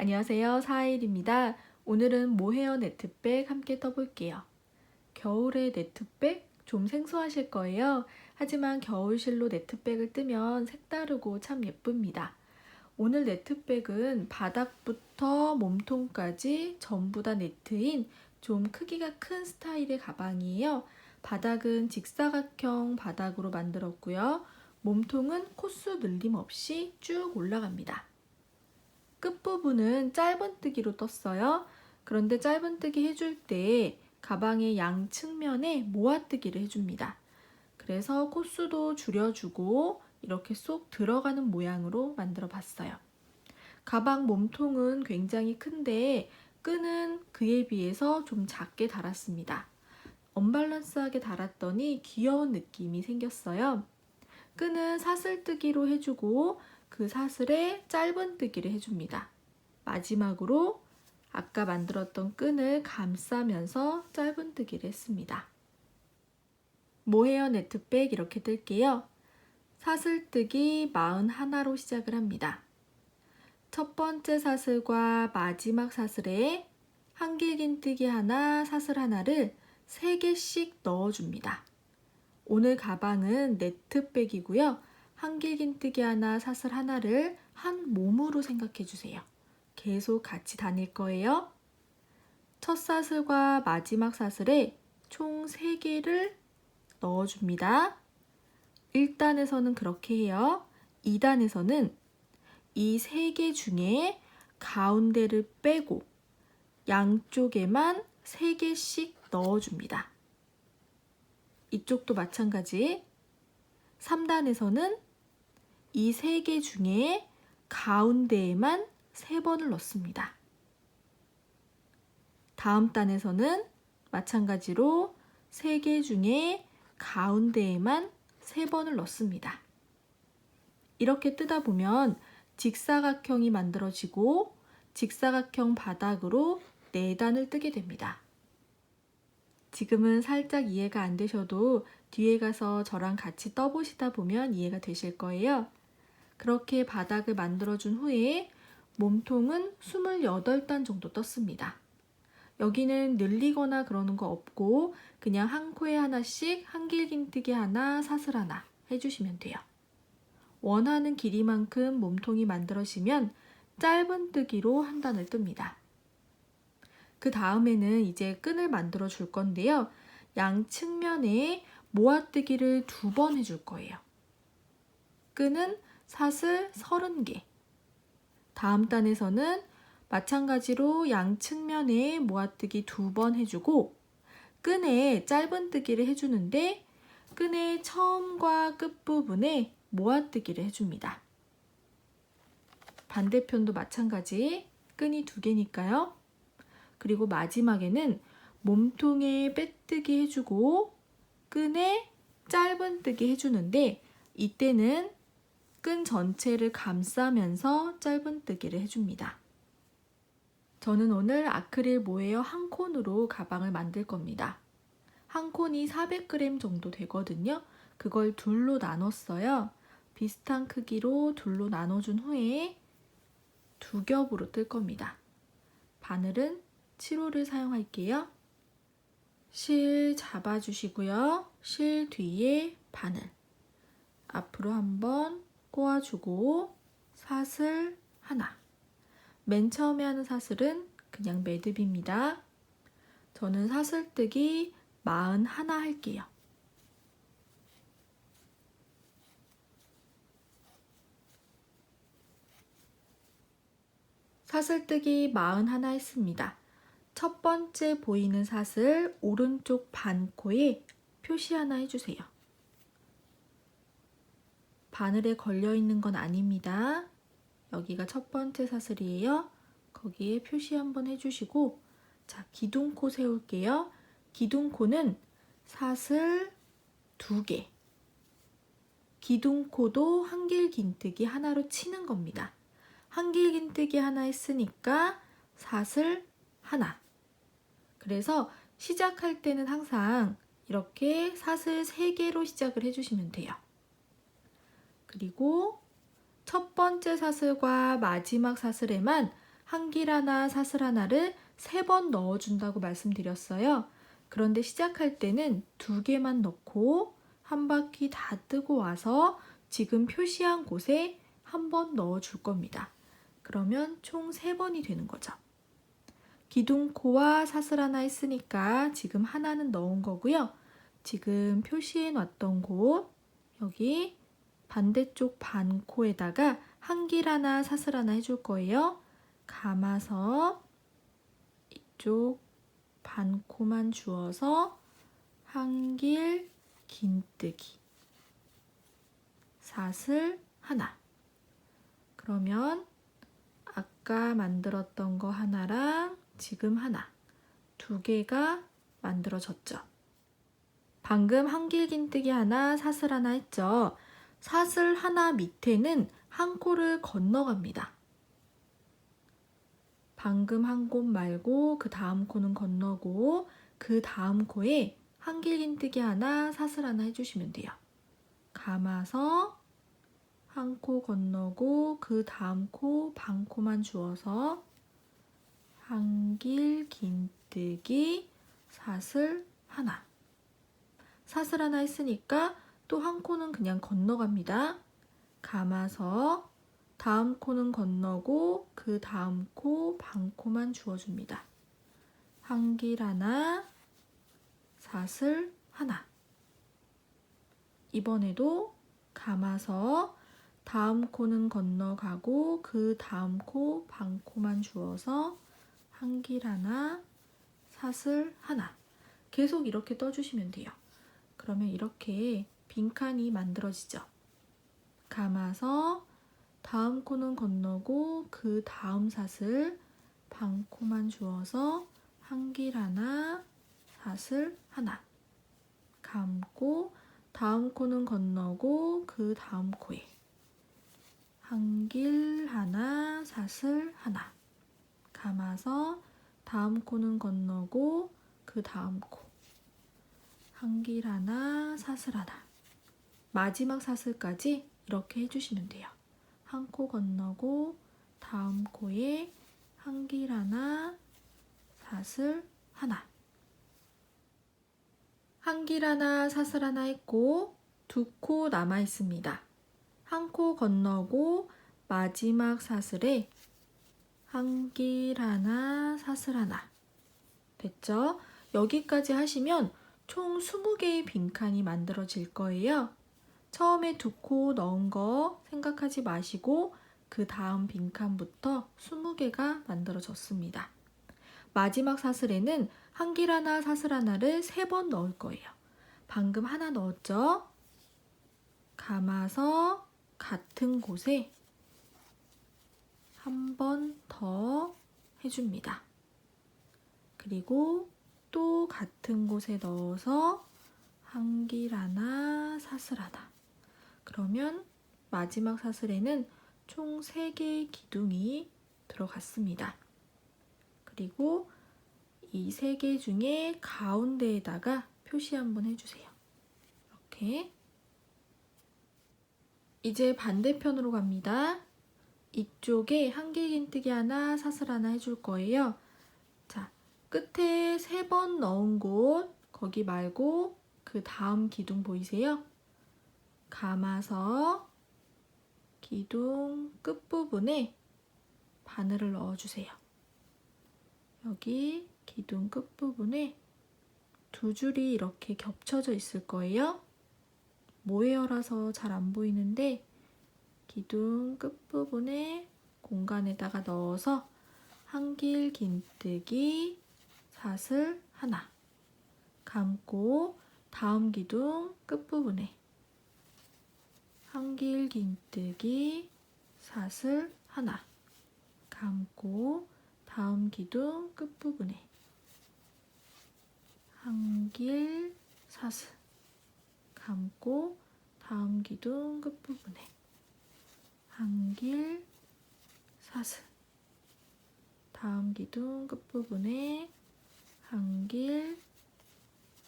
안녕하세요. 사하일입니다. 오늘은 모헤어 네트백 함께 떠볼게요. 겨울에 네트백 좀 생소하실 거예요. 하지만 겨울실로 네트백을 뜨면 색다르고 참 예쁩니다. 오늘 네트백은 바닥부터 몸통까지 전부 다 네트인 좀 크기가 큰 스타일의 가방이에요. 바닥은 직사각형 바닥으로 만들었고요. 몸통은 코수 늘림 없이 쭉 올라갑니다. 끝부분은 짧은뜨기로 떴어요. 그런데 짧은뜨기 해줄 때 가방의 양측면에 모아뜨기를 해줍니다. 그래서 코수도 줄여주고 이렇게 쏙 들어가는 모양으로 만들어 봤어요. 가방 몸통은 굉장히 큰데 끈은 그에 비해서 좀 작게 달았습니다. 언밸런스하게 달았더니 귀여운 느낌이 생겼어요. 끈은 사슬뜨기로 해주고 그 사슬에 짧은뜨기를 해줍니다. 마지막으로 아까 만들었던 끈을 감싸면서 짧은뜨기를 했습니다. 모헤어 네트백 이렇게 뜰게요. 사슬뜨기 41로 시작을 합니다. 첫 번째 사슬과 마지막 사슬에 한길긴뜨기 하나, 사슬 하나를 3개씩 넣어줍니다. 오늘 가방은 네트백이고요. 한길긴뜨기 하나, 사슬 하나를 한 몸으로 생각해 주세요. 계속 같이 다닐 거예요. 첫 사슬과 마지막 사슬에 총 3개를 넣어줍니다. 1단에서는 그렇게 해요. 2단에서는 이 3개 중에 가운데를 빼고 양쪽에만 3개씩 넣어줍니다. 이쪽도 마찬가지. 3단에서는 이 3개 중에 가운데에만 3번을 넣습니다. 다음 단에서는 마찬가지로 3개 중에 가운데에만 3번을 넣습니다. 이렇게 뜨다 보면 직사각형이 만들어지고 직사각형 바닥으로 4단을 뜨게 됩니다. 지금은 살짝 이해가 안 되셔도 뒤에 가서 저랑 같이 떠보시다 보면 이해가 되실 거예요. 그렇게 바닥을 만들어준 후에 몸통은 28단 정도 떴습니다. 여기는 늘리거나 그러는 거 없고 그냥 한 코에 하나씩 한길긴뜨기 하나, 사슬 하나 해주시면 돼요. 원하는 길이만큼 몸통이 만들어지면 짧은뜨기로 한 단을 뜹니다. 그 다음에는 이제 끈을 만들어 줄 건데요. 양측면에 모아뜨기를 2번 해줄 거예요. 끈은 사슬 30개. 다음 단에서는 마찬가지로 양측면에 모아뜨기 2번 해주고 끈에 짧은뜨기를 해주는데 끈의 처음과 끝부분에 모아뜨기를 해줍니다. 반대편도 마찬가지 끈이 2개니까요. 그리고 마지막에는 몸통에 빼뜨기 해주고 끈에 짧은뜨기 해주는데 이때는 끈 전체를 감싸면서 짧은뜨기를 해줍니다. 저는 오늘 아크릴 모헤어 한 콘으로 가방을 만들 겁니다. 한 콘이 400g 정도 되거든요. 그걸 둘로 나눴어요. 비슷한 크기로 둘로 나눠준 후에 2겹으로 뜰 겁니다. 바늘은 7호를 사용할게요. 실 잡아주시고요. 실 뒤에 바늘 앞으로 한번 꼬아주고 사슬 하나. 맨 처음에 하는 사슬은 그냥 매듭입니다. 저는 사슬뜨기 41 할게요. 사슬뜨기 41 했습니다. 첫 번째 보이는 사슬 오른쪽 반코에 표시 하나 해주세요. 바늘에 걸려 있는 건 아닙니다. 여기가 첫 번째 사슬이에요. 거기에 표시 한번 해주시고 자, 기둥코 세울게요. 기둥코는 사슬 2개. 기둥코도 한길긴뜨기 하나로 치는 겁니다. 한길긴뜨기 하나 했으니까 사슬 하나. 그래서 시작할 때는 항상 이렇게 사슬 3개로 시작을 해주시면 돼요. 그리고 첫 번째 사슬과 마지막 사슬에만 한길 하나, 사슬 하나를 3번 넣어준다고 말씀드렸어요. 그런데 시작할 때는 2개만 넣고 한 바퀴 다 뜨고 와서 지금 표시한 곳에 한 번 넣어줄 겁니다. 그러면 총 3번이 되는 거죠. 기둥코와 사슬 하나 했으니까 지금 하나는 넣은 거고요. 지금 표시해 놨던 곳, 여기 반대쪽 반코에다가 한길 하나, 사슬 하나 해줄 거예요. 감아서 이쪽 반코만 주어서 한길 긴뜨기, 사슬 하나. 그러면 아까 만들었던 거 하나랑 지금 하나, 2개가 만들어졌죠. 방금 한길 긴뜨기 하나, 사슬 하나 했죠. 사슬 하나 밑에는 한 코를 건너갑니다. 방금 한 곳 말고 그 다음 코는 건너고 그 다음 코에 한길 긴뜨기 하나, 사슬 하나 해주시면 돼요. 감아서 한 코 건너고 그 다음 코 반코만 주어서 한길 긴뜨기 사슬 하나. 사슬 하나 했으니까 또 한 코는 그냥 건너갑니다. 감아서 다음 코는 건너고 그 다음 코 반코만 주어줍니다. 한길 하나, 사슬 하나. 이번에도 감아서 다음 코는 건너가고 그 다음 코 반코만 주어서 한길 하나, 사슬 하나. 계속 이렇게 떠주시면 돼요. 그러면 이렇게 빈칸이 만들어지죠. 감아서 다음 코는 건너고 그 다음 사슬 반코만 주어서 한길 하나, 사슬 하나. 감고 다음 코는 건너고 그 다음 코에 한길 하나, 사슬 하나. 감아서 다음 코는 건너고 그 다음 코 한길 하나, 사슬 하나. 마지막 사슬까지 이렇게 해주시면 돼요. 한 코 건너고 다음 코에 한길 하나, 사슬 하나. 한길 하나, 사슬 하나 했고 2코 남아 있습니다. 한 코 건너고 마지막 사슬에 한길 하나, 사슬 하나. 됐죠? 여기까지 하시면 총 20개의 빈칸이 만들어질 거예요. 처음에 2코 넣은 거 생각하지 마시고 그 다음 빈칸부터 20개가 만들어졌습니다. 마지막 사슬에는 한길 하나, 사슬 하나를 3번 넣을 거예요. 방금 하나 넣었죠? 감아서 같은 곳에 한 번 더 해줍니다. 그리고 또 같은 곳에 넣어서 한길 하나, 사슬 하나. 그러면 마지막 사슬에는 총 3개의 기둥이 들어갔습니다. 그리고 이 3개 중에 가운데에다가 표시 한번 해주세요. 이렇게. 이제 반대편으로 갑니다. 이쪽에 한길 긴뜨기 하나, 사슬 하나 해줄 거예요. 자, 끝에 3번 넣은 곳, 거기 말고 그 다음 기둥 보이세요? 감아서 기둥 끝부분에 바늘을 넣어주세요. 여기 기둥 끝부분에 2줄이 이렇게 겹쳐져 있을 거예요. 모헤어라서 잘 안 보이는데 기둥 끝부분에 공간에다가 넣어서 한길 긴뜨기 사슬 하나. 감고 다음 기둥 끝부분에 한길 긴뜨기 사슬 하나. 감고 다음 기둥 끝부분에 한길 사슬. 감고 다음 기둥 끝부분에 한길 사슬. 다음 기둥 끝부분에 한길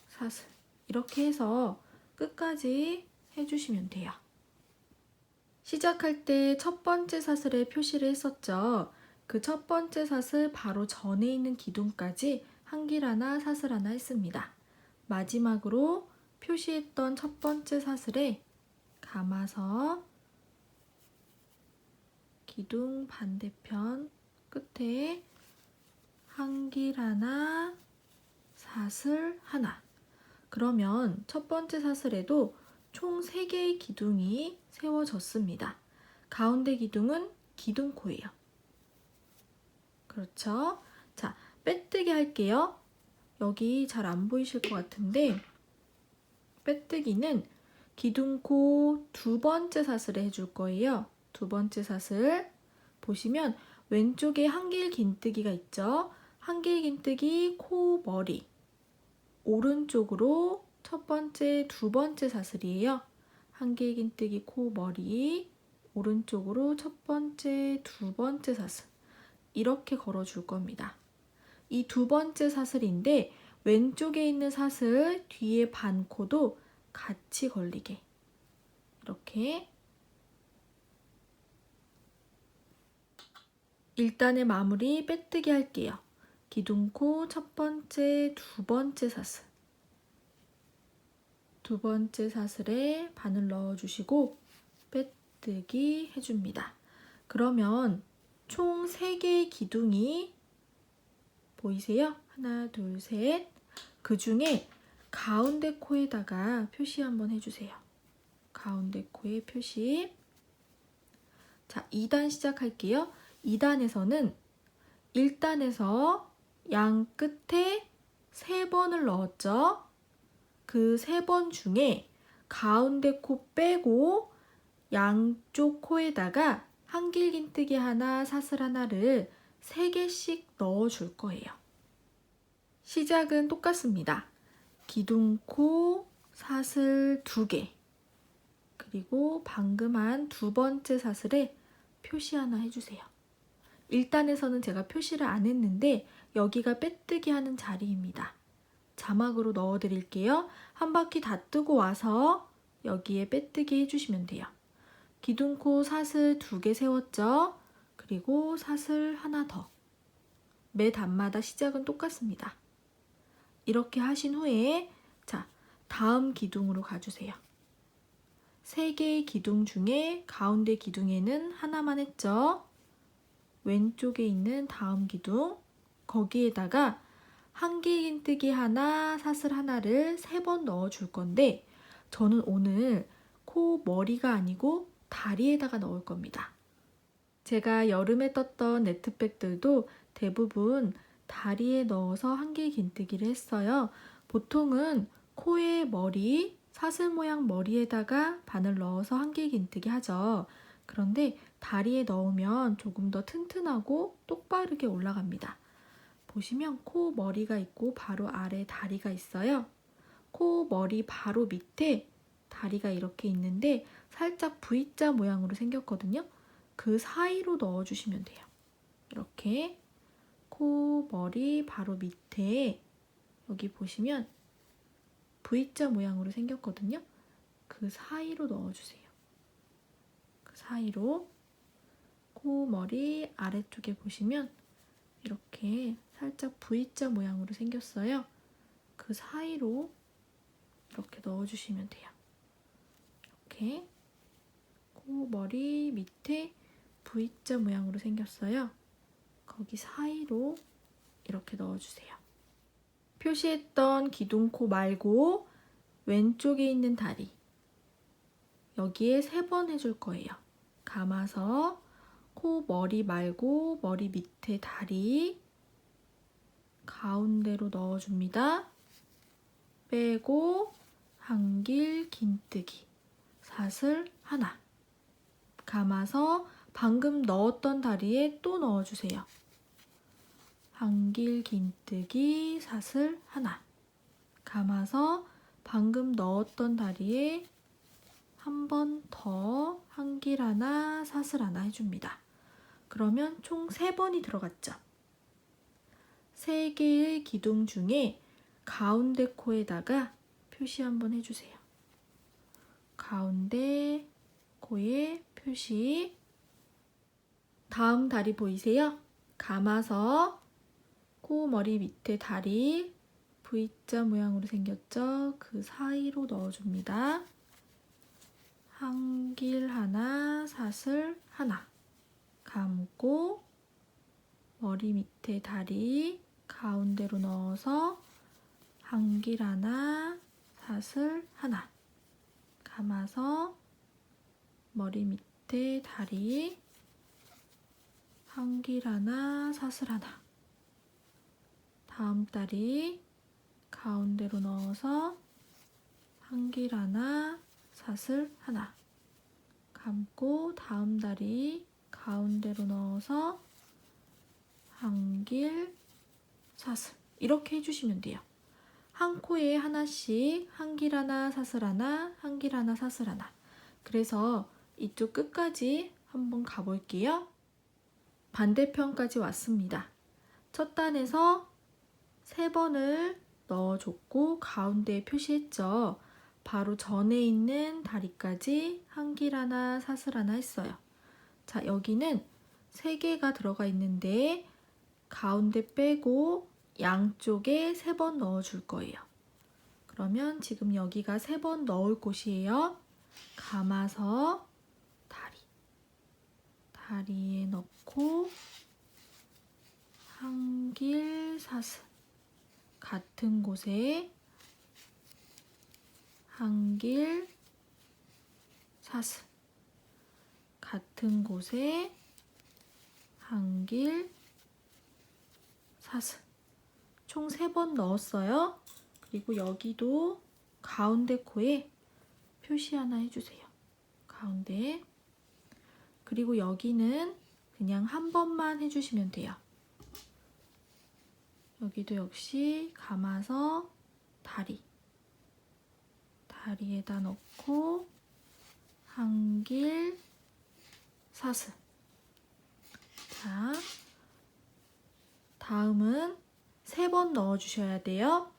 사슬. 이렇게 해서 끝까지 해주시면 돼요. 시작할 때 첫 번째 사슬에 표시를 했었죠. 그 첫 번째 사슬 바로 전에 있는 기둥까지 한길 하나, 사슬 하나 했습니다. 마지막으로 표시했던 첫 번째 사슬에 감아서 기둥 반대편 끝에 한길 하나, 사슬 하나. 그러면 첫 번째 사슬에도 총 3개의 기둥이 세워졌습니다. 가운데 기둥은 기둥코예요. 그렇죠? 자, 빼뜨기 할게요. 여기 잘 안 보이실 것 같은데 빼뜨기는 기둥코 두 번째 사슬에 해줄 거예요. 두 번째 사슬 보시면 왼쪽에 한길 긴뜨기가 있죠. 한길 긴뜨기 코 머리 오른쪽으로 첫 번째 두 번째 사슬이에요. 한길 긴뜨기 코 머리 오른쪽으로 첫 번째 두 번째 사슬 이렇게 걸어줄 겁니다. 이 두 번째 사슬인데 왼쪽에 있는 사슬 뒤에 반코도 같이 걸리게 이렇게 1단의 마무리 빼뜨기 할게요. 기둥코 첫 번째, 두 번째 사슬 두 번째 사슬에 바늘 넣어주시고 빼뜨기 해줍니다. 그러면 총 3개의 기둥이 보이세요? 하나, 둘, 셋. 그 중에 가운데 코에다가 표시 한번 해주세요. 가운데 코에 표시. 자, 2단 시작할게요. 2단에서는 1단에서 양 끝에 3번을 넣었죠. 그 3번 중에 가운데 코 빼고 양쪽 코에다가 한길 긴뜨기 하나, 사슬 하나를 3개씩 넣어줄 거예요. 시작은 똑같습니다. 기둥코, 사슬 2개, 그리고 방금 한 두 번째 사슬에 표시 하나 해주세요. 1단에서는 제가 표시를 안 했는데 여기가 빼뜨기 하는 자리입니다. 자막으로 넣어 드릴게요. 한 바퀴 다 뜨고 와서 여기에 빼뜨기 해주시면 돼요. 기둥코 사슬 2개 세웠죠? 그리고 사슬 하나 더. 매 단마다 시작은 똑같습니다. 이렇게 하신 후에 자, 다음 기둥으로 가주세요. 3개의 기둥 중에 가운데 기둥에는 하나만 했죠? 왼쪽에 있는 다음 기둥 거기에다가 한길 긴뜨기 하나, 사슬 하나를 3번 넣어줄 건데 저는 오늘 코 머리가 아니고 다리에다가 넣을 겁니다. 제가 여름에 떴던 네트백들도 대부분 다리에 넣어서 한길 긴뜨기를 했어요. 보통은 코의 머리, 사슬 모양 머리에다가 바늘 넣어서 한길 긴뜨기 하죠. 그런데 다리에 넣으면 조금 더 튼튼하고 똑바르게 올라갑니다. 보시면 코 머리가 있고 바로 아래 다리가 있어요. 코 머리 바로 밑에 다리가 이렇게 있는데 살짝 V자 모양으로 생겼거든요. 그 사이로 넣어주시면 돼요. 이렇게 코 머리 바로 밑에 여기 보시면 V자 모양으로 생겼거든요. 그 사이로 넣어주세요. 그 사이로 코 머리 아래쪽에 보시면 이렇게 살짝 V자 모양으로 생겼어요. 그 사이로 이렇게 넣어주시면 돼요. 이렇게 코 머리 밑에 V자 모양으로 생겼어요. 거기 사이로 이렇게 넣어주세요. 표시했던 기둥코 말고 왼쪽에 있는 다리 여기에 3번 해줄 거예요. 감아서 코 머리 말고 머리 밑에 다리 가운데로 넣어줍니다. 빼고 한길 긴뜨기 사슬 하나 감아서 방금 넣었던 다리에 또 넣어주세요. 한길 긴뜨기 사슬 하나 감아서 방금 넣었던 다리에 한 번 더 한길 하나 사슬 하나 해줍니다. 그러면 총 3번이 들어갔죠. 3개의 기둥 중에 가운데 코에다가 표시 한번 해주세요. 가운데 코에 표시. 다음 다리 보이세요? 감아서 코 머리 밑에 다리 V자 모양으로 생겼죠? 그 사이로 넣어줍니다. 한길 하나, 사슬 하나. 감고 머리 밑에 다리 가운데로 넣어서 한길 하나, 사슬 하나. 감아서 머리 밑에 다리 한길 하나, 사슬 하나. 다음 다리 가운데로 넣어서 한길 하나, 사슬 하나. 감고 다음 다리 가운데로 넣어서 한길, 사슬. 이렇게 해주시면 돼요. 한 코에 하나씩 한길 하나, 사슬 하나, 한길 하나, 사슬 하나. 그래서 이쪽 끝까지 한번 가볼게요. 반대편까지 왔습니다. 첫 단에서 3번을 넣어줬고 가운데에 표시했죠. 바로 전에 있는 다리까지 한길 하나, 사슬 하나 했어요. 자, 여기는 3개가 들어가 있는데 가운데 빼고 양쪽에 3번 넣어줄 거예요. 그러면 지금 여기가 3번 넣을 곳이에요. 감아서 다리에 넣고 한길, 사슬. 같은 곳에 한길, 사슬. 같은 곳에 한길, 사슬. 총 3번 넣었어요. 그리고 여기도 가운데 코에 표시 하나 해주세요. 가운데. 그리고 여기는 그냥 한 번만 해주시면 돼요. 여기도 역시 감아서 다리에다 넣고 한길, 사슬. 자, 다음은 3번 넣어주셔야 돼요.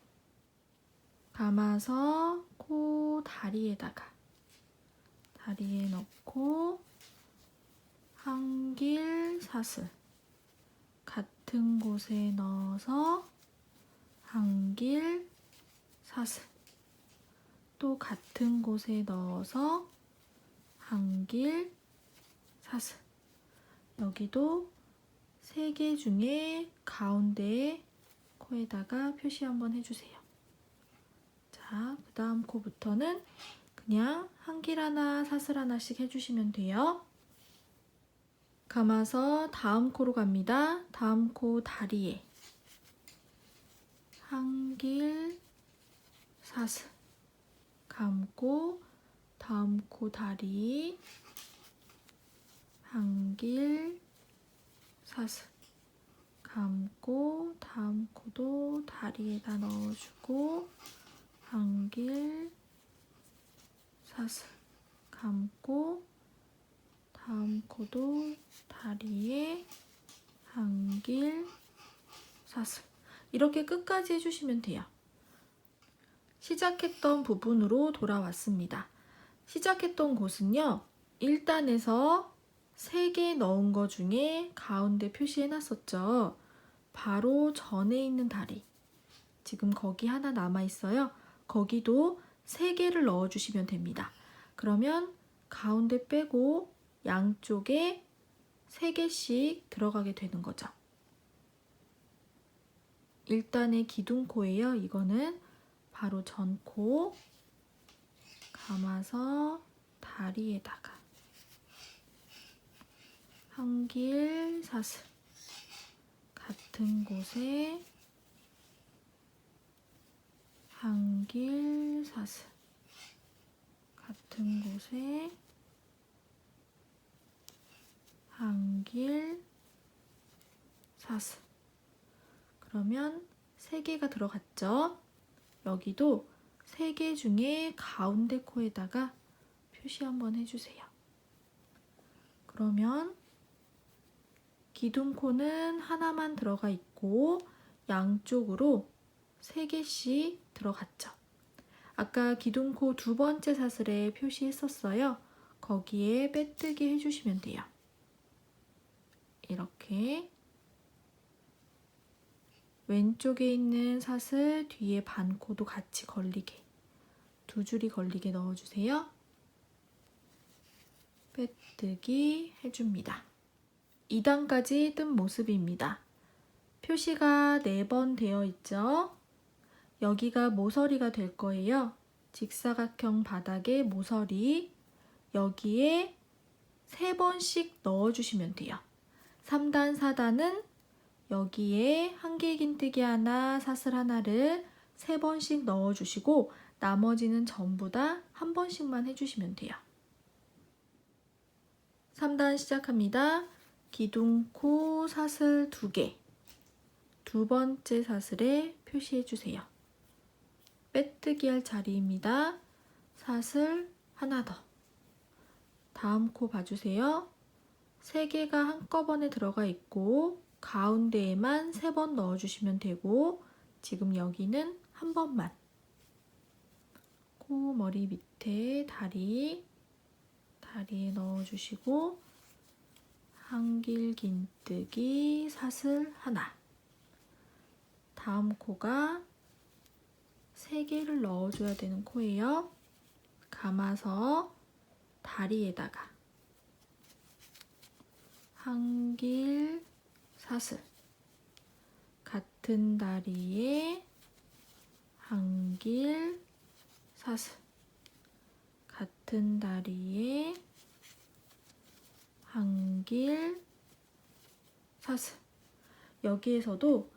감아서 코 다리에다가 다리에 넣고 한길, 사슬. 같은 곳에 넣어서 한길, 사슬. 또 같은 곳에 넣어서 한길, 사슬. 여기도 3개 중에 가운데 코에다가 표시 한번 해주세요. 자, 그 다음 코부터는 그냥 한길 하나, 사슬 하나씩 해주시면 돼요. 감아서 다음 코로 갑니다. 다음 코 다리에 한길, 사슬. 감고 다음 코 다리 한길, 사슬. 감고 다음 코도 다리에다 넣어주고 한길, 사슬. 감고 다음 코도 다리에 한길, 사슬. 이렇게 끝까지 해주시면 돼요. 시작했던 부분으로 돌아왔습니다. 시작했던 곳은요, 1단에서 3개 넣은 거 중에 가운데 표시해 놨었죠. 바로 전에 있는 다리. 지금 거기 하나 남아 있어요. 거기도 3개를 넣어주시면 됩니다. 그러면 가운데 빼고 양쪽에 3개씩 들어가게 되는 거죠. 1단의 기둥코예요. 이거는 바로 전코. 감아서 다리에다가 한길, 사슬. 같은 곳에 한길, 사슬. 같은 곳에 한길, 사슬. 그러면 3개가 들어갔죠? 여기도 3개 중에 가운데 코에다가 표시 한번 해주세요. 그러면 기둥코는 하나만 들어가 있고 양쪽으로 3개씩 들어갔죠. 아까 기둥코 2번째 사슬에 표시했었어요. 거기에 빼뜨기 해주시면 돼요. 이렇게 왼쪽에 있는 사슬 뒤에 반코도 같이 걸리게, 두 줄이 걸리게 넣어주세요. 빼뜨기 해줍니다. 2단까지 뜬 모습입니다. 표시가 4번 되어 있죠? 여기가 모서리가 될 거예요. 직사각형 바닥에 모서리, 여기에 3번씩 넣어주시면 돼요. 3단, 4단은 여기에 한길긴뜨기 하나, 사슬 하나를 3번씩 넣어주시고 나머지는 전부 다 1번씩만 해주시면 돼요. 3단 시작합니다. 기둥코 사슬 2개, 두 번째 사슬에 표시해주세요. 빼뜨기 할 자리입니다. 사슬 하나 더. 다음 코 봐주세요. 3개가 한꺼번에 들어가 있고 가운데에만 3번 넣어주시면 되고 지금 여기는 1번만. 코 머리 밑에 다리에 넣어주시고 한길긴뜨기 사슬 하나. 다음 코가 3개를 넣어줘야 되는 코예요. 감아서 다리에다가 한길 사슬, 같은 다리에 한길 사슬, 같은 다리에 한길 사슬. 여기에서도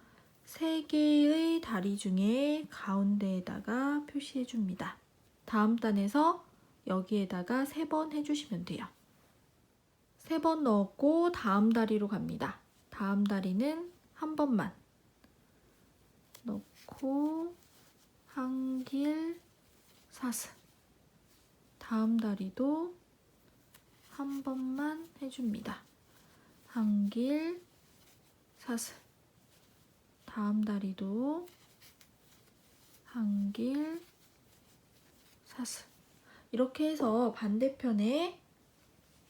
3개의 다리 중에 가운데에다가 표시해 줍니다. 다음 단에서 여기에다가 3번 해주시면 돼요. 3번 넣었고 다음 다리로 갑니다. 다음 다리는 1번만 넣고 한길 사슬. 다음 다리도 1번만 해줍니다. 한길 사슬. 다음 다리도 한길 사슬. 이렇게 해서 반대편에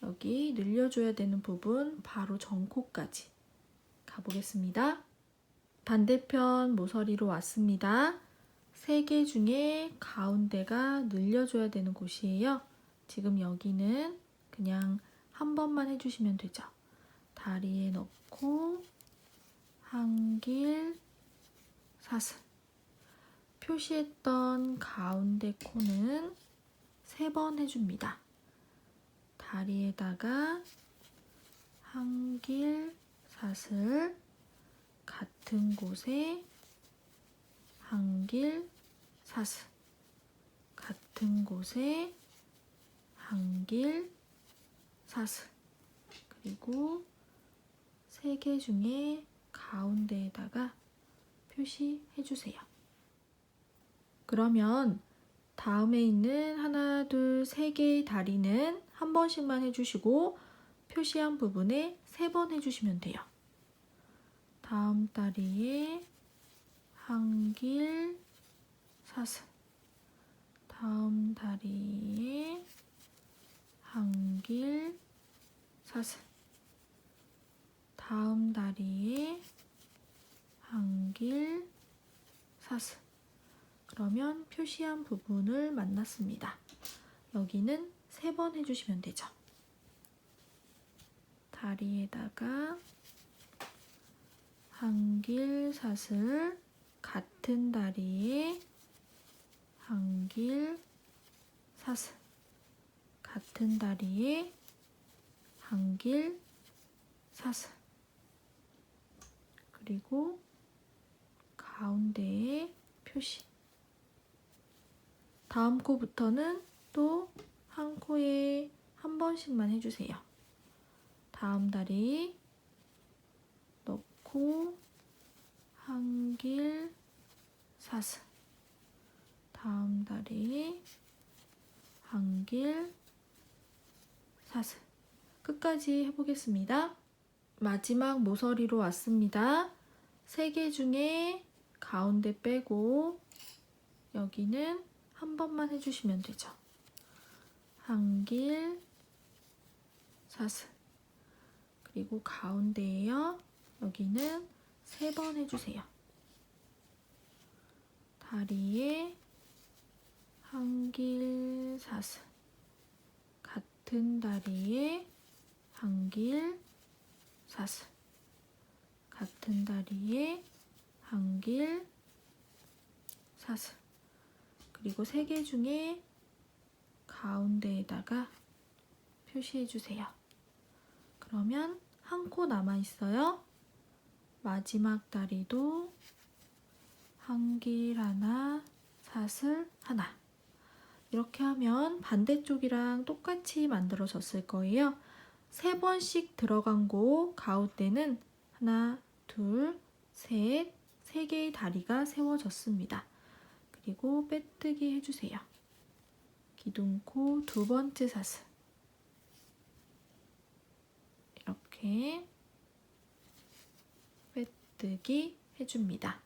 여기 늘려줘야 되는 부분 바로 전코까지 가보겠습니다. 반대편 모서리로 왔습니다. 3개 중에 가운데가 늘려줘야 되는 곳이에요. 지금 여기는 그냥 1번만 해주시면 되죠. 다리에 넣고 한길 사슬. 표시했던 가운데 코는 3번 해줍니다. 다리에다가 한길 사슬, 같은 곳에 한길 사슬, 같은 곳에 한길 사슬. 그리고 3개 중에 가운데에다가 표시해주세요. 그러면 다음에 있는 하나, 둘, 3개의 다리는 1번씩만 해주시고 표시한 부분에 3번 해주시면 돼요. 다음 다리에 한길 사슬, 다음 다리에 한길 사슬, 다음 다리에 한길 사슬. 그러면 표시한 부분을 만났습니다. 여기는 3번 해주시면 되죠. 다리에다가 한길 사슬, 같은 다리에 한길 사슬, 같은 다리에 한길 사슬. 그리고 가운데에 표시. 다음 코부터는 또 한 코에 1번씩만 해주세요. 다음 다리 넣고 한길 사슬, 다음 다리 한길 사슬. 끝까지 해보겠습니다. 마지막 모서리로 왔습니다. 3개 중에 가운데 빼고 여기는 1번만 해주시면 되죠. 한길 사슬. 그리고 가운데에요. 여기는 3번 해주세요. 다리에 한길 사슬, 같은 다리에 한길 사슬, 같은 다리에 한길 사슬. 그리고 3개 중에 가운데에다가 표시해 주세요. 그러면 한 코 남아 있어요. 마지막 다리도 한길 하나, 사슬 하나. 이렇게 하면 반대쪽이랑 똑같이 만들어졌을 거예요. 3번씩 들어간 곳 가운데는 하나, 둘, 셋, 3개의 다리가 세워졌습니다. 그리고 빼뜨기 해주세요. 기둥코 2번째 사슬. 이렇게 빼뜨기 해줍니다.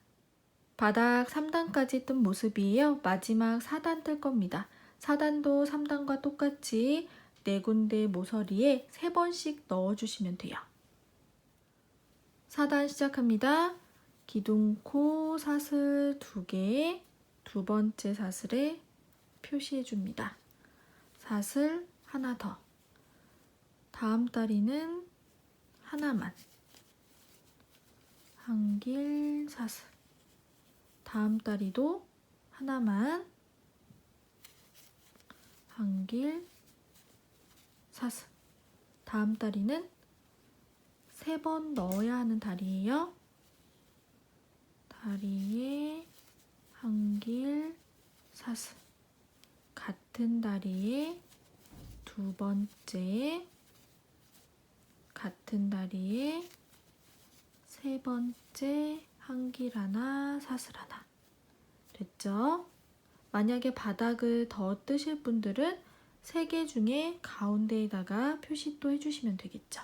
바닥 3단까지 뜬 모습이에요. 마지막 4단 뜰 겁니다. 4단도 3단과 똑같이 4군데 모서리에 3번씩 넣어주시면 돼요. 4단 시작합니다. 기둥코 사슬 2개, 2번째 사슬에 표시해줍니다. 사슬 하나 더. 다음 다리는 하나만. 한길 사슬. 다음 다리도 하나만. 한길 사슬. 다음 다리는 3번 넣어야 하는 다리예요. 다리에 한길 사슬. 같은 다리에 2번째, 같은 다리에 3번째 한길 하나, 사슬 하나. 됐죠? 만약에 바닥을 더 뜨실 분들은 3개 중에 가운데에다가 표시 또 해주시면 되겠죠.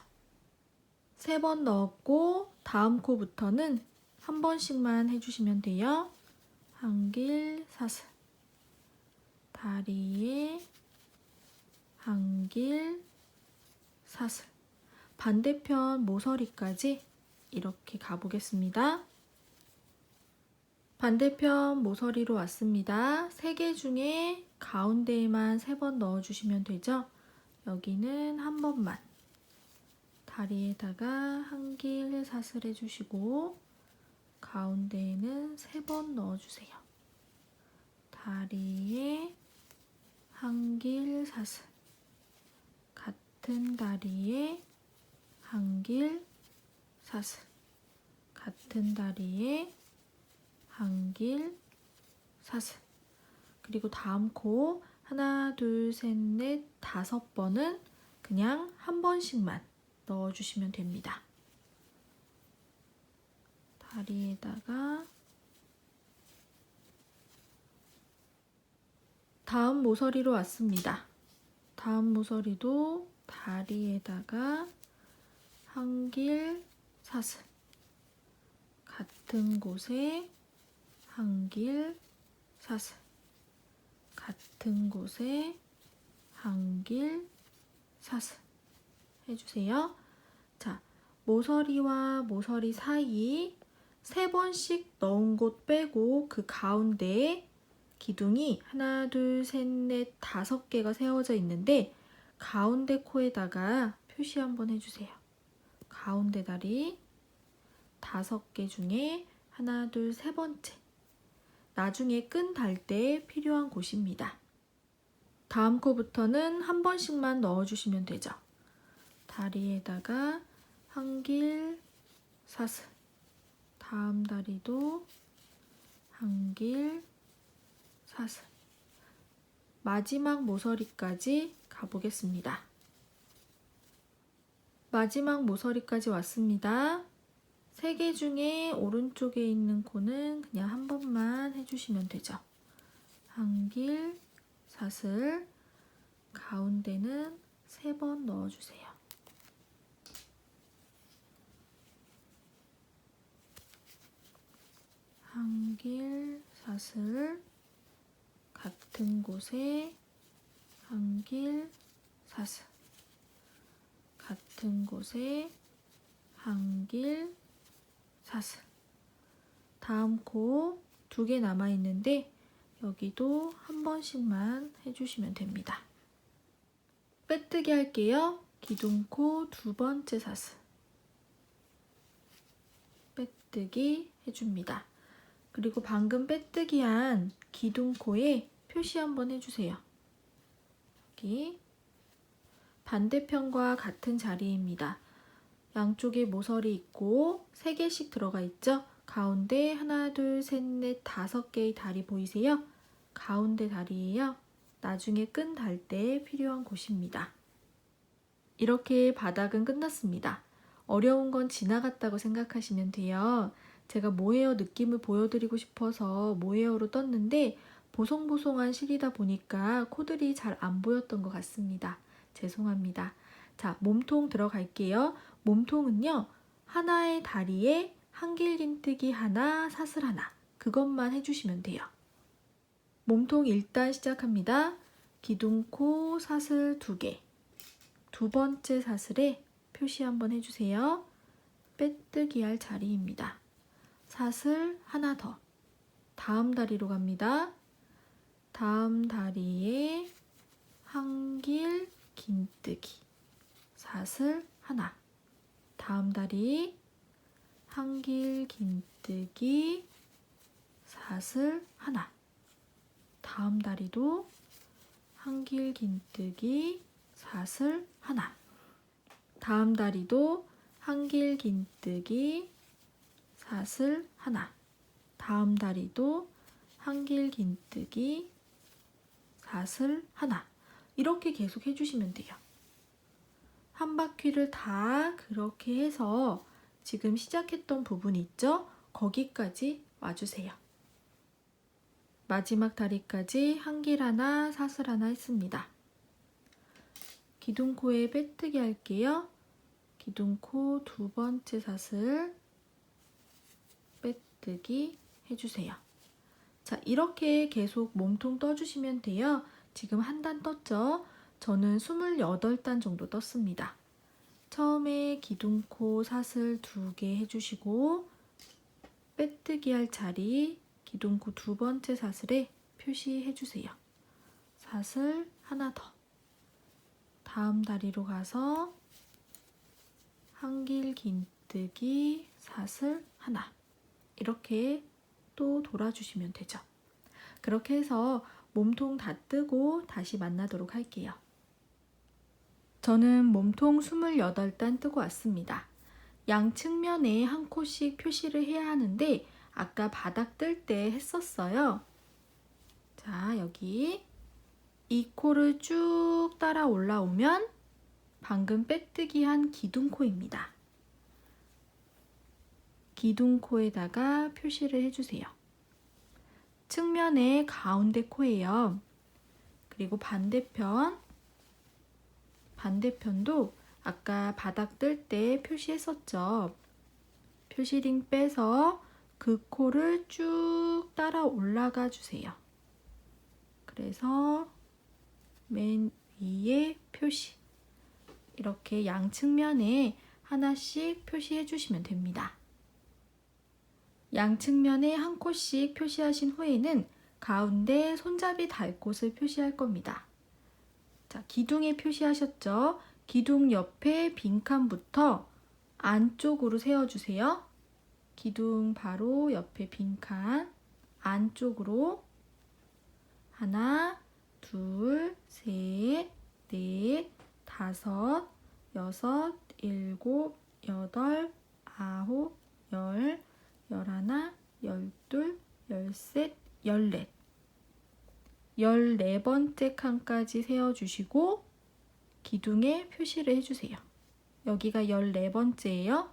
3번 넣었고 다음 코부터는 한 번씩만 해주시면 돼요. 한길 사슬. 다리에 한길 사슬. 반대편 모서리까지 이렇게 가보겠습니다. 반대편 모서리로 왔습니다. 3개 중에 가운데에만 3번 넣어주시면 되죠. 여기는 한 번만. 다리에다가 한길 사슬 해주시고 가운데에는 3번 넣어주세요. 다리에 한길 사슬. 같은 다리에 한길 사슬. 같은 다리에 한길 사슬. 그리고 다음 코 하나, 둘, 셋, 넷, 5번은 그냥 한 번씩만 넣어주시면 됩니다. 다리에다가 다음 모서리로 왔습니다. 다음 모서리도 다리에다가 한길 사슬. 같은 곳에 한길 사슬. 같은 곳에 한길 사슬 해주세요. 자, 모서리와 모서리 사이 3번씩 넣은 곳 빼고 그 가운데에 기둥이 하나, 둘, 셋, 넷, 5개가 세워져 있는데 가운데 코에다가 표시 한번 해주세요. 가운데 다리 5개 중에 하나, 둘, 3번째. 나중에 끈 달 때 필요한 곳입니다. 다음 코부터는 한 번씩만 넣어주시면 되죠. 다리에다가 한길 사슬. 다음 다리도 한길 사슬. 마지막 모서리까지 가보겠습니다. 마지막 모서리까지 왔습니다. 3개 중에 오른쪽에 있는 코는 그냥 한 번만 해주시면 되죠. 한길 사슬. 가운데는 3번 넣어주세요. 한길 사슬. 같은 곳에 한길 사슬. 같은 곳에 한길 사슬. 다음 코 2개 남아 있는데 여기도 한 번씩만 해주시면 됩니다. 빼뜨기 할게요. 기둥코 2번째 사슬 빼뜨기 해줍니다. 그리고 방금 빼뜨기한 기둥코에 표시 한번 해주세요. 여기 반대편과 같은 자리입니다. 양쪽에 모서리 있고 3개씩 들어가 있죠? 가운데 하나, 둘, 셋, 넷, 5개의 다리 보이세요? 가운데 다리예요. 나중에 끈 달 때 필요한 곳입니다. 이렇게 바닥은 끝났습니다. 어려운 건 지나갔다고 생각하시면 돼요. 제가 모헤어 느낌을 보여드리고 싶어서 모헤어로 떴는데 보송보송한 실이다 보니까 코들이 잘 안 보였던 것 같습니다. 죄송합니다. 자, 몸통 들어갈게요. 몸통은요, 하나의 다리에 한길긴뜨기 하나, 사슬 하나, 그것만 해주시면 돼요. 몸통 일단 시작합니다. 기둥코 사슬 2개, 2번째 사슬에 표시 한번 해주세요. 빼뜨기 할 자리입니다. 사슬 하나 더, 다음 다리로 갑니다. 다음 다리에 한길 긴뜨기, 사슬 하나, 다음 다리 한길 긴뜨기, 사슬 하나, 다음 다리도 한길 긴뜨기, 사슬 하나, 다음 다리도 한길 긴뜨기, 사슬 하나, 다음 다리도 한길 긴뜨기, 사슬 하나, 이렇게 계속 해주시면 돼요. 한 바퀴를 다 그렇게 해서 지금 시작했던 부분 있죠? 거기까지 와주세요. 마지막 다리까지 한길 하나, 사슬 하나 했습니다. 기둥코에 빼뜨기 할게요. 기둥코 2번째 사슬 빼뜨기 해주세요. 자, 이렇게 계속 몸통 떠주시면 돼요. 지금 한 단 떴죠? 저는 28단 정도 떴습니다. 처음에 기둥코 사슬 2개 해주시고 빼뜨기 할 자리 기둥코 2번째 사슬에 표시해주세요. 사슬 하나 더, 다음 다리로 가서 한길 긴뜨기, 사슬 하나, 이렇게 또 돌아주시면 되죠. 그렇게 해서 몸통 다 뜨고 다시 만나도록 할게요. 저는 몸통 28단 뜨고 왔습니다. 양측면에 한 코씩 표시를 해야 하는데 아까 바닥 뜰 때 했었어요. 자, 여기 이 코를 쭉 따라 올라오면 방금 빼뜨기 한 기둥코입니다. 기둥코에다가 표시를 해주세요. 측면에 가운데 코예요. 그리고 반대편도 아까 바닥 뜰 때 표시했었죠. 표시링 빼서 그 코를 쭉 따라 올라가 주세요. 그래서 맨 위에 표시, 이렇게 양측면에 하나씩 표시해 주시면 됩니다. 양측면에 한 코씩 표시하신 후에는 가운데 손잡이 달 곳을 표시할 겁니다. 자, 기둥에 표시하셨죠? 기둥 옆에 빈칸부터 안쪽으로 세워주세요. 기둥 바로 옆에 빈칸 안쪽으로 하나, 둘, 셋, 넷, 5, 6, 7, 8, 9, 10, 11, 12, 13, 14. 14번째 칸까지 세워주시고 기둥에 표시를 해주세요. 여기가 14번째예요.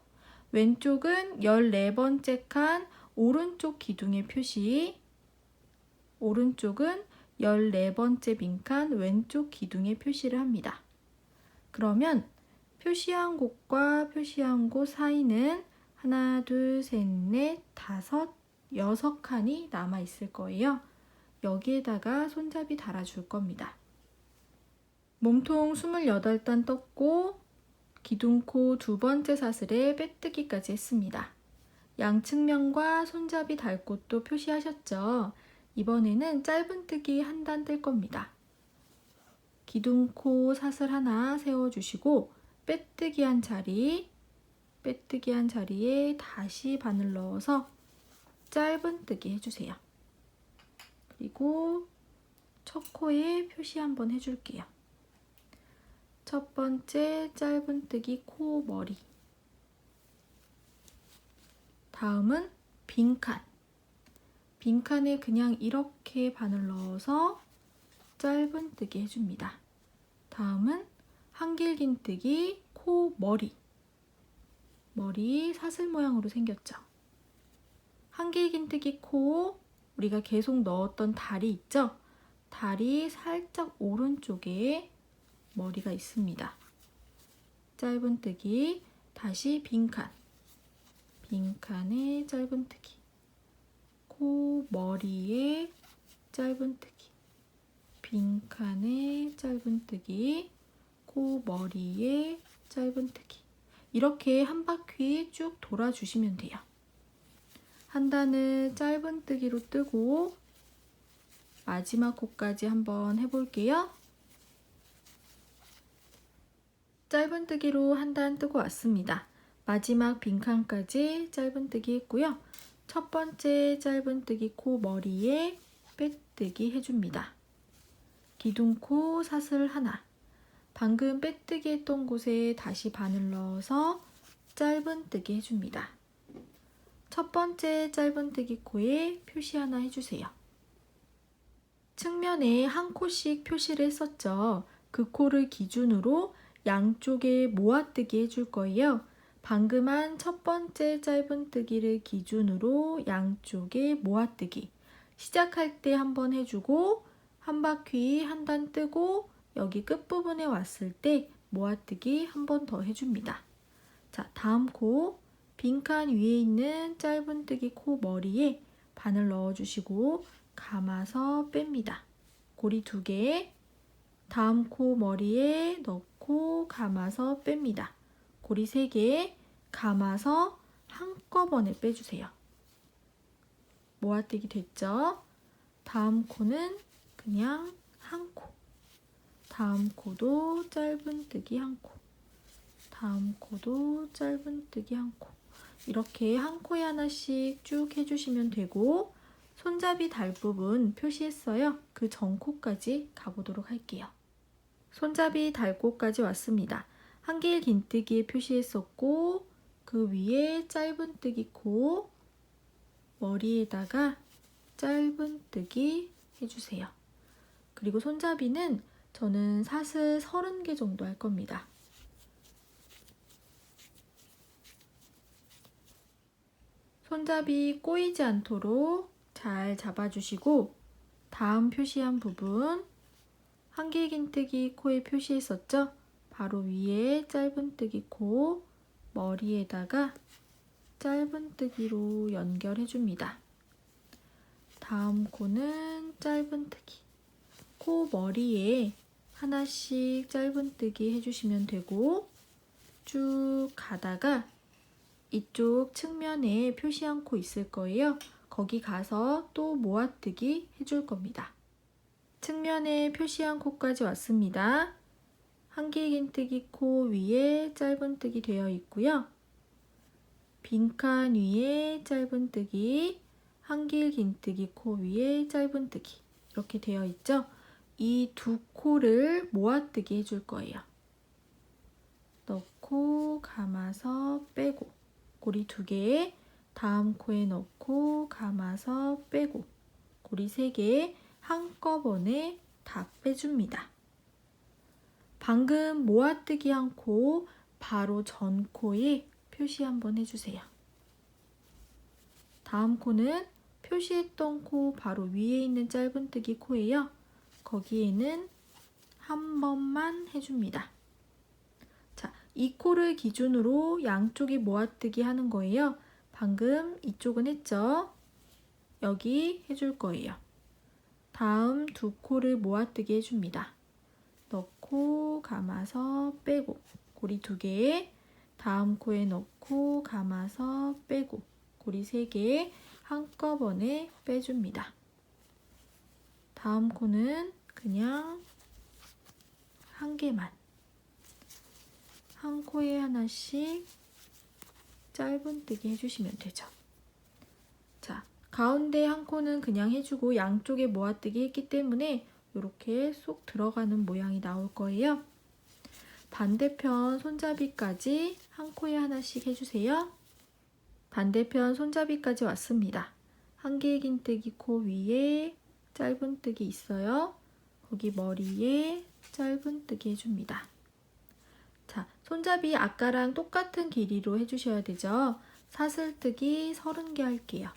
왼쪽은 14번째 칸 오른쪽 기둥에 표시, 오른쪽은 14번째 빈칸 왼쪽 기둥에 표시를 합니다. 그러면 표시한 곳과 표시한 곳 사이는 하나, 둘, 셋, 넷, 5, 6칸이 남아 있을 거예요. 여기에다가 손잡이 달아줄 겁니다. 몸통 28단 떴고 기둥코 2번째 사슬에 빼뜨기까지 했습니다. 양측면과 손잡이 달 곳도 표시하셨죠? 이번에는 짧은뜨기 한 단 뜰 겁니다. 기둥코 사슬 하나 세워주시고 빼뜨기 한 자리에 다시 바늘 넣어서 짧은뜨기 해주세요. 그리고 첫 코에 표시 한번 해줄게요. 첫 번째 짧은뜨기 코 머리. 다음은 빈칸. 빈칸에 그냥 이렇게 바늘 넣어서 짧은뜨기 해줍니다. 다음은 한길긴뜨기 코 머리. 머리 사슬 모양으로 생겼죠. 한길긴뜨기 코, 우리가 계속 넣었던 다리 있죠? 다리 살짝 오른쪽에 머리가 있습니다. 짧은뜨기, 다시 빈칸. 빈칸에 짧은뜨기. 코 머리에 짧은뜨기. 빈칸에 짧은뜨기. 코 머리에 짧은뜨기. 이렇게 한 바퀴 쭉 돌아주시면 돼요. 한 단을 짧은뜨기로 뜨고 마지막 코까지 한번 해볼게요. 짧은뜨기로 한 단 뜨고 왔습니다. 마지막 빈칸까지 짧은뜨기 했고요. 첫 번째 짧은뜨기 코 머리에 빼뜨기 해줍니다. 기둥코 사슬 하나. 방금 빼뜨기 했던 곳에 다시 바늘 넣어서 짧은뜨기 해줍니다. 첫 번째 짧은뜨기 코에 표시 하나 해주세요. 측면에 한 코씩 표시를 했었죠. 그 코를 기준으로 양쪽에 모아뜨기 해줄 거예요. 방금 한 첫 번째 짧은뜨기를 기준으로 양쪽에 모아뜨기. 시작할 때 한번 해주고 한 바퀴 한 단 뜨고 여기 끝부분에 왔을 때 모아뜨기 한 번 더 해줍니다. 자, 다음 코 빈칸 위에 있는 짧은뜨기 코 머리에 바늘 넣어주시고 감아서 뺍니다. 고리 2개, 다음 코 머리에 넣고 감아서 뺍니다. 고리 3개, 감아서 한꺼번에 빼주세요. 모아뜨기 됐죠? 다음 코는 그냥 한 코. 다음 코도 짧은뜨기 한 코. 다음 코도 짧은뜨기 한 코. 이렇게 한 코에 하나씩 쭉 해주시면 되고 손잡이 달 부분 표시했어요. 그 전 코까지 가보도록 할게요. 손잡이 달 곳까지 왔습니다. 한길긴뜨기에 표시했었고 그 위에 짧은뜨기 코 머리에다가 짧은뜨기 해주세요. 그리고 손잡이는 저는 사슬 30개 정도 할 겁니다. 손잡이 꼬이지 않도록 잘 잡아주시고 다음 표시한 부분 한길긴뜨기 코에 표시했었죠? 바로 위에 짧은뜨기 코 머리에다가 짧은뜨기로 연결해줍니다. 다음 코는 짧은뜨기. 코 머리에 하나씩 짧은뜨기 해주시면 되고 쭉 가다가 이쪽 측면에 표시한 코 있을 거예요. 거기 가서 또 모아뜨기 해줄 겁니다. 측면에 표시한 코까지 왔습니다. 한길긴뜨기 코 위에 짧은뜨기 되어 있고요. 빈칸 위에 짧은뜨기, 한길긴뜨기 코 위에 짧은뜨기 이렇게 되어 있죠. 이 두 코를 모아뜨기 해줄 거예요. 넣고 감아서 빼고 고리 2개, 다음 코에 넣고 감아서 빼고 고리 3개 한꺼번에 다 빼줍니다. 방금 모아뜨기 한 코 바로 전 코에 표시 한번 해주세요. 다음 코는 표시했던 코 바로 위에 있는 짧은뜨기 코예요. 거기에는 한 번만 해줍니다. 자, 이 코를 기준으로 양쪽이 모아뜨기 하는 거예요. 방금 이쪽은 했죠? 여기 해줄 거예요. 다음 두 코를 모아뜨기 해줍니다. 넣고 감아서 빼고 고리 2개, 다음 코에 넣고 감아서 빼고 고리 3개 한꺼번에 빼줍니다. 다음 코는 그냥 한 개만, 한 코에 하나씩 짧은뜨기 해주시면 되죠. 자, 가운데 한 코는 그냥 해주고 양쪽에 모아뜨기 했기 때문에 이렇게 쏙 들어가는 모양이 나올 거예요. 반대편 손잡이까지 한 코에 하나씩 해주세요. 반대편 손잡이까지 왔습니다. 한 개의 긴뜨기 코 위에 짧은뜨기 있어요. 거기 머리에 짧은뜨기 해줍니다. 자, 손잡이 아까랑 똑같은 길이로 해주셔야 되죠. 사슬뜨기 30개 할게요.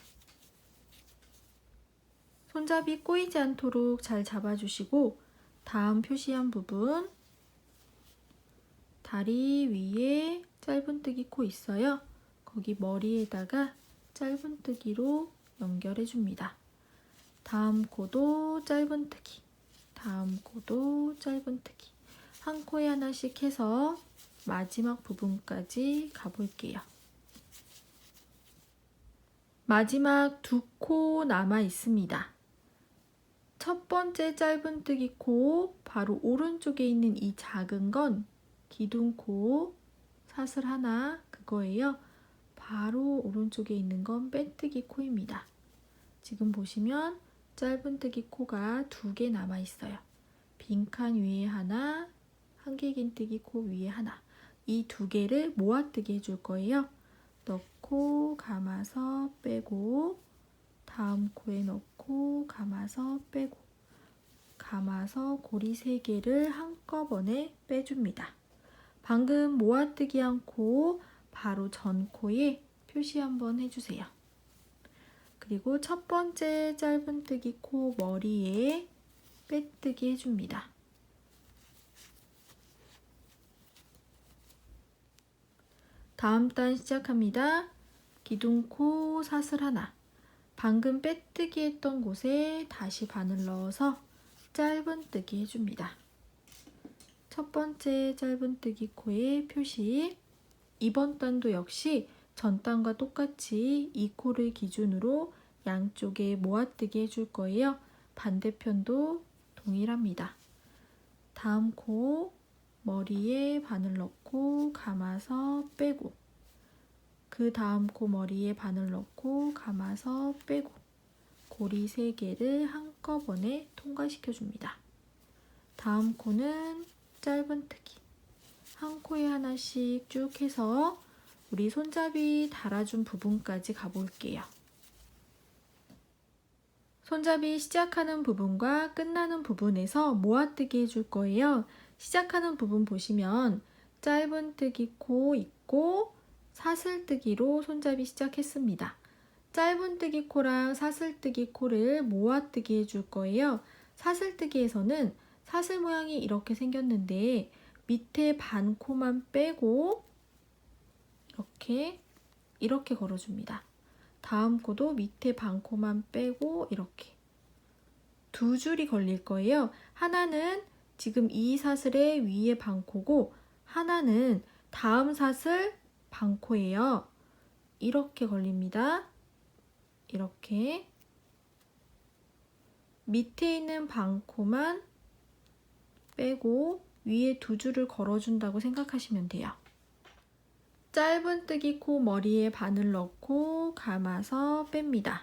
손잡이 꼬이지 않도록 잘 잡아주시고 다음 표시한 부분 다리 위에 짧은뜨기 코 있어요. 거기 머리에다가 짧은뜨기로 연결해 줍니다. 다음 코도 짧은뜨기, 다음 코도 짧은뜨기. 한 코에 하나씩 해서 마지막 부분까지 가볼게요. 마지막 2코 남아 있습니다. 첫 번째 짧은뜨기 코 바로 오른쪽에 있는 이 작은 건 기둥코 사슬 하나 그거예요. 바로 오른쪽에 있는 건 빼뜨기 코입니다. 지금 보시면 짧은뜨기 코가 2개 남아 있어요. 빈칸 위에 하나, 한 개 긴뜨기 코 위에 하나. 이 2개를 모아뜨기 해줄 거예요. 넣고 감아서 빼고 다음 코에 넣고 감아서 빼고 감아서 고리 3개를 한꺼번에 빼줍니다. 방금 모아뜨기 한 코 바로 전 코에 표시 한번 해주세요. 그리고 첫 번째 짧은뜨기 코 머리에 빼뜨기 해줍니다. 다음 단 시작합니다. 기둥코 사슬 하나. 방금 빼뜨기 했던 곳에 다시 바늘 넣어서 짧은뜨기 해줍니다. 첫 번째 짧은뜨기 코의 표시. 이번 단도 역시 전 단과 똑같이 이 코를 기준으로 양쪽에 모아뜨기 해줄 거예요. 반대편도 동일합니다. 다음 코 머리에 바늘 넣고 감아서 빼고 그 다음 코 머리에 바늘 넣고 감아서 빼고 고리 3개를 한꺼번에 통과시켜 줍니다. 다음 코는 짧은뜨기 한 코에 하나씩 쭉 해서 우리 손잡이 달아준 부분까지 가볼게요. 손잡이 시작하는 부분과 끝나는 부분에서 모아뜨기 해줄 거예요. 시작하는 부분 보시면 짧은뜨기 코 있고 사슬뜨기로 손잡이 시작했습니다. 짧은뜨기 코랑 사슬뜨기 코를 모아뜨기 해줄 거예요. 사슬뜨기에서는 사슬 모양이 이렇게 생겼는데 밑에 반 코만 빼고 이렇게 걸어줍니다. 다음 코도 밑에 반 코만 빼고 이렇게 2줄이 걸릴 거예요. 하나는 지금 이 사슬의 위에 반코고 하나는 다음 사슬 반코예요. 이렇게 걸립니다. 이렇게 밑에 있는 반코만 빼고 위에 2줄을 걸어준다고 생각하시면 돼요. 짧은뜨기 코 머리에 바늘 넣고 감아서 뺍니다.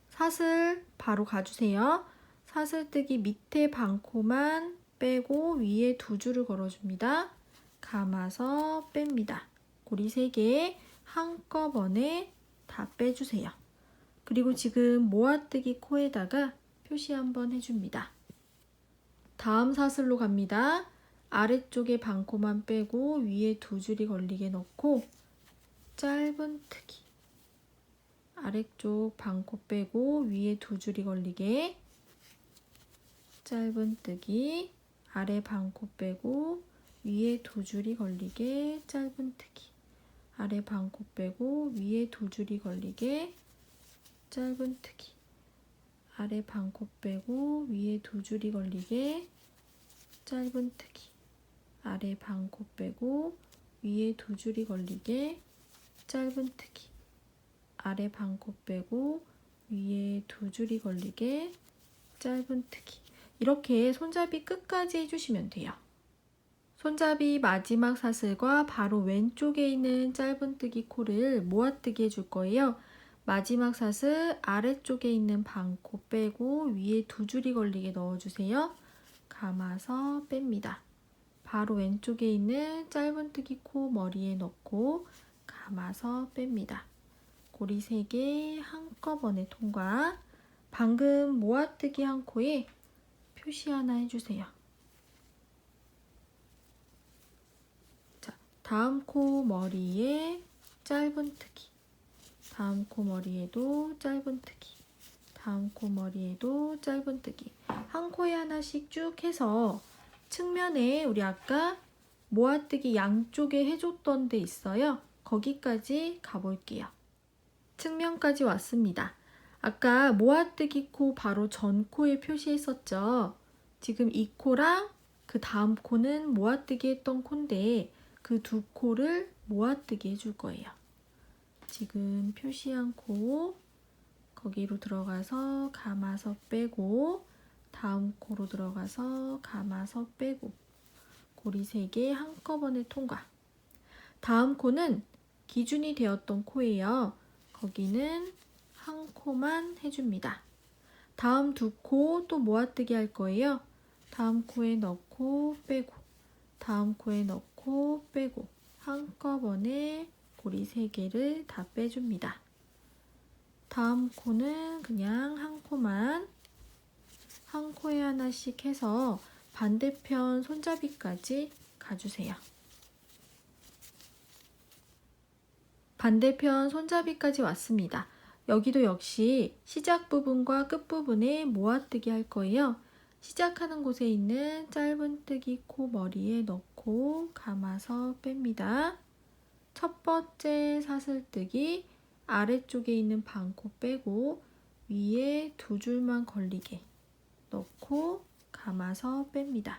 사슬 바로 가주세요. 사슬뜨기 밑에 반코만 빼고 위에 2줄을 걸어줍니다. 감아서 뺍니다. 고리 3개 한꺼번에 다 빼주세요. 그리고 지금 모아뜨기 코에다가 표시 한번 해줍니다. 다음 사슬로 갑니다. 아래쪽에 반코만 빼고 위에 2줄이 걸리게 넣고 짧은뜨기 아래쪽 반코 빼고 위에 2줄이 걸리게 짧은뜨기 아래 반코 빼고 위에 2줄이 걸리게 짧은뜨기 아래 반코 빼고 위에 2줄이 걸리게 짧은뜨기 아래 반코 빼고 위에 2줄이 걸리게 짧은뜨기 아래 반코 빼고 위에 2줄이 걸리게 짧은뜨기 아래 반코 빼고 위에 두 줄이 걸리게 짧은뜨기. 이렇게 손잡이 끝까지 해주시면 돼요. 손잡이 마지막 사슬과 바로 왼쪽에 있는 짧은뜨기 코를 모아뜨기 해줄 거예요. 마지막 사슬 아래쪽에 있는 반코 빼고 위에 두 줄이 걸리게 넣어주세요. 감아서 뺍니다. 바로 왼쪽에 있는 짧은뜨기 코 머리에 넣고 감아서 뺍니다. 고리 3개 한꺼번에 통과. 방금 모아뜨기 한 코에 표시 하나 해주세요. 자, 다음 코 머리에 짧은뜨기. 다음 코 머리에도 짧은뜨기. 다음 코 머리에도 짧은뜨기. 한 코에 하나씩 쭉 해서 측면에 우리 아까 모아뜨기 양쪽에 해줬던 데 있어요. 거기까지 가볼게요. 측면까지 왔습니다. 아까 모아뜨기 코 바로 전 코에 표시했었죠. 지금 이 코랑 그 다음 코는 모아뜨기 했던 코인데 그 두 코를 모아뜨기 해줄 거예요. 지금 표시한 코 거기로 들어가서 감아서 빼고 다음 코로 들어가서 감아서 빼고 고리 3개 한꺼번에 통과. 다음 코는 기준이 되었던 코예요. 거기는 한 코만 해줍니다. 다음 두 코 또 모아뜨기 할 거예요. 다음 코에 넣고 빼고 다음 코에 넣고 빼고 한꺼번에 고리 3개를 다 빼줍니다. 다음 코는 그냥 한 코만 한 코에 하나씩 해서 반대편 손잡이까지 가주세요. 반대편 손잡이까지 왔습니다. 여기도 역시 시작 부분과 끝 부분에 모아뜨기 할 거예요. 시작하는 곳에 있는 짧은뜨기 코 머리에 넣고 감아서 뺍니다. 첫 번째 사슬뜨기 아래쪽에 있는 반코 빼고 위에 두 줄만 걸리게 넣고 감아서 뺍니다.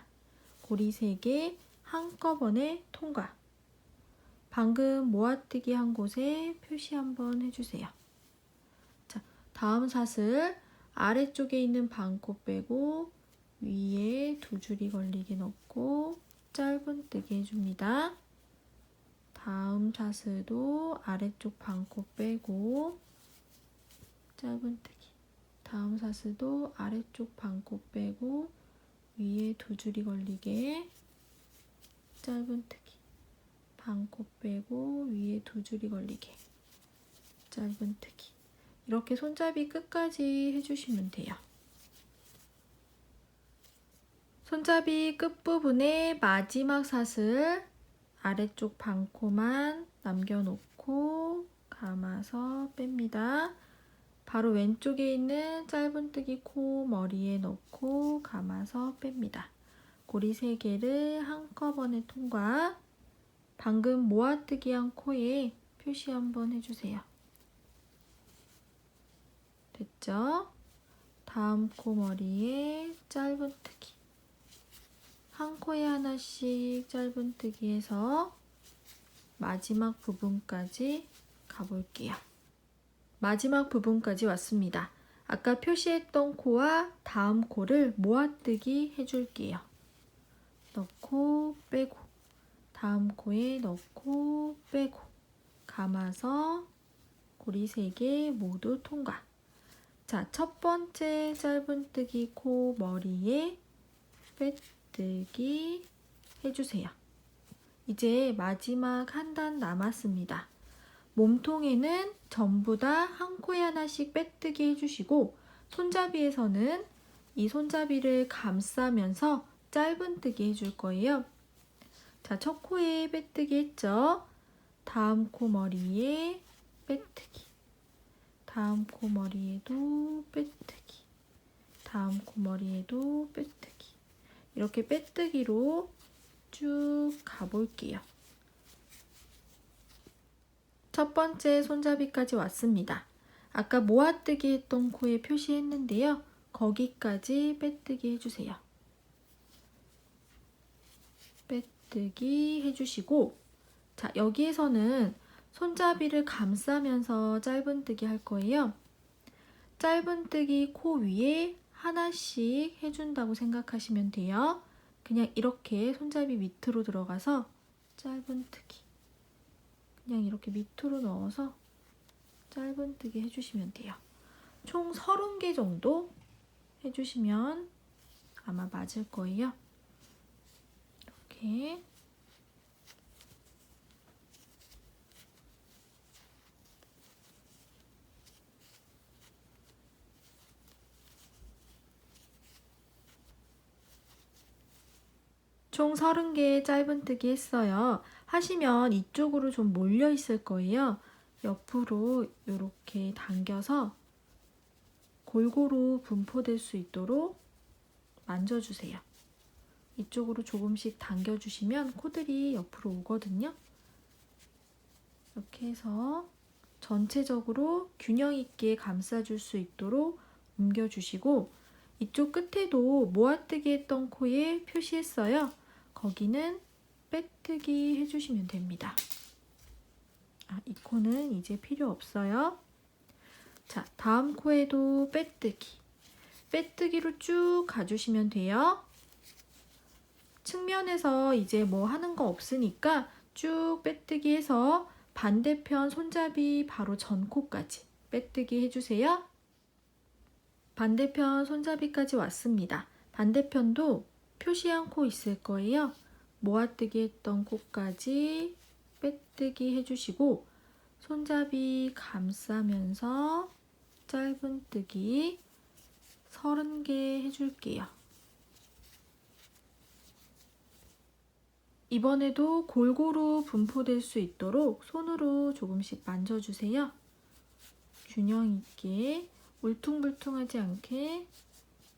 고리 3개 한꺼번에 통과. 방금 모아뜨기 한 곳에 표시 한번 해주세요. 자, 다음 사슬 아래쪽에 있는 반코 빼고 위에 두 줄이 걸리게 넣고 짧은뜨기 해줍니다. 다음 사슬도 아래쪽 반코 빼고 짧은뜨기. 다음 사슬도 아래쪽 반코 빼고 위에 두 줄이 걸리게 짧은뜨기. 반코 빼고 위에 두 줄이 걸리게 짧은뜨기. 이렇게 손잡이 끝까지 해주시면 돼요. 손잡이 끝부분에 마지막 사슬 아래쪽 반코만 남겨놓고 감아서 뺍니다. 바로 왼쪽에 있는 짧은뜨기 코 머리에 넣고 감아서 뺍니다. 고리 3개를 한꺼번에 통과. 방금 모아뜨기 한 코에 표시 한번 해주세요. 됐죠? 다음 코 머리에 짧은뜨기. 한 코에 하나씩 짧은뜨기 해서 마지막 부분까지 가볼게요. 마지막 부분까지 왔습니다. 아까 표시했던 코와 다음 코를 모아뜨기 해줄게요. 넣고 빼고 다음 코에 넣고 빼고 감아서 고리 3개 모두 통과. 자, 첫 번째 짧은뜨기 코 머리에 빼뜨기 해주세요. 이제 마지막 한 단 남았습니다. 몸통에는 전부 다 한 코에 하나씩 빼뜨기 해주시고 손잡이에서는 이 손잡이를 감싸면서 짧은뜨기 해줄 거예요. 자, 첫 코에 빼뜨기 했죠? 다음 코 머리에 빼뜨기. 다음 코 머리에도 빼뜨기. 다음 코 머리에도 빼뜨기. 이렇게 빼뜨기로 쭉 가볼게요. 첫 번째 손잡이까지 왔습니다. 아까 모아뜨기 했던 코에 표시했는데요. 거기까지 빼뜨기 해주세요. 빼뜨기 해주시고 자, 여기에서는 손잡이를 감싸면서 짧은뜨기 할 거예요. 짧은뜨기 코 위에 하나씩 해준다고 생각하시면 돼요. 그냥 이렇게 손잡이 밑으로 들어가서 짧은뜨기. 그냥 이렇게 밑으로 넣어서 짧은뜨기 해주시면 돼요. 총 30개 정도 해주시면 아마 맞을 거예요. 이렇게. 총 30개 짧은뜨기 했어요. 하시면 이쪽으로 좀 몰려 있을 거예요. 옆으로 이렇게 당겨서 골고루 분포될 수 있도록 만져주세요. 이쪽으로 조금씩 당겨주시면 코들이 옆으로 오거든요. 이렇게 해서 전체적으로 균형 있게 감싸줄 수 있도록 옮겨주시고, 이쪽 끝에도 모아뜨기 했던 코에 표시했어요. 거기는 빼뜨기 해주시면 됩니다. 이 코는 이제 필요 없어요. 자, 다음 코에도 빼뜨기. 빼뜨기로 쭉 가주시면 돼요. 측면에서 이제 뭐 하는 거 없으니까 쭉 빼뜨기 해서 반대편 손잡이 바로 전 코까지 빼뜨기 해주세요. 반대편 손잡이까지 왔습니다. 반대편도 표시한 코 있을 거예요. 모아뜨기 했던 코까지 빼뜨기 해주시고, 손잡이 감싸면서 짧은뜨기 30개 해줄게요. 이번에도 골고루 분포될 수 있도록 손으로 조금씩 만져주세요. 균형 있게 울퉁불퉁하지 않게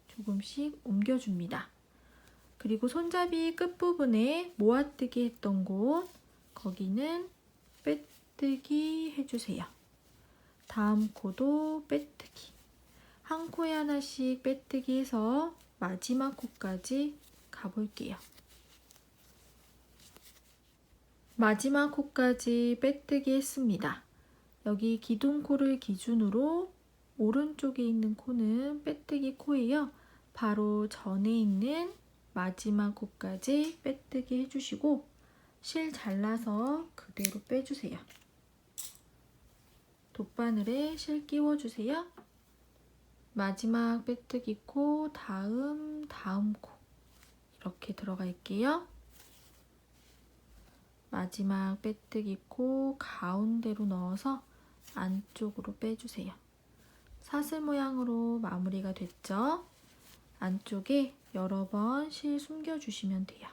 조금씩 옮겨줍니다. 그리고 손잡이 끝부분에 모아뜨기 했던 곳, 거기는 빼뜨기 해주세요. 다음 코도 빼뜨기. 한 코에 하나씩 빼뜨기 해서 마지막 코까지 가볼게요. 마지막 코까지 빼뜨기 했습니다. 여기 기둥코를 기준으로 오른쪽에 있는 코는 빼뜨기 코예요. 바로 전에 있는 마지막 코까지 빼뜨기 해주시고, 실 잘라서 그대로 빼주세요. 돗바늘에 실 끼워주세요. 마지막 빼뜨기 코, 다음 코 이렇게 들어갈게요. 마지막 빼뜨기 코 가운데로 넣어서 안쪽으로 빼주세요. 사슬 모양으로 마무리가 됐죠? 안쪽에 여러 번 실 숨겨주시면 돼요.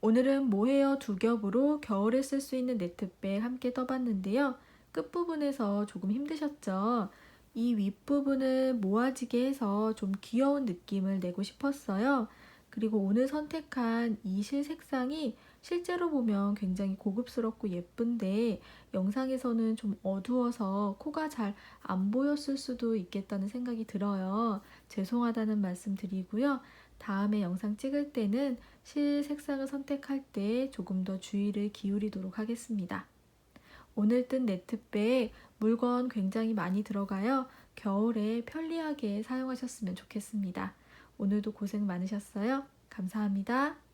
오늘은 모헤어 2겹으로 겨울에 쓸 수 있는 네트백 함께 떠봤는데요. 끝부분에서 조금 힘드셨죠? 이 윗부분을 모아지게 해서 좀 귀여운 느낌을 내고 싶었어요. 그리고 오늘 선택한 이 실 색상이 실제로 보면 굉장히 고급스럽고 예쁜데 영상에서는 좀 어두워서 코가 잘 안 보였을 수도 있겠다는 생각이 들어요. 죄송하다는 말씀 드리고요. 다음에 영상 찍을 때는 실 색상을 선택할 때 조금 더 주의를 기울이도록 하겠습니다. 오늘 뜬 네트백 물건 굉장히 많이 들어가요. 겨울에 편리하게 사용하셨으면 좋겠습니다. 오늘도 고생 많으셨어요. 감사합니다.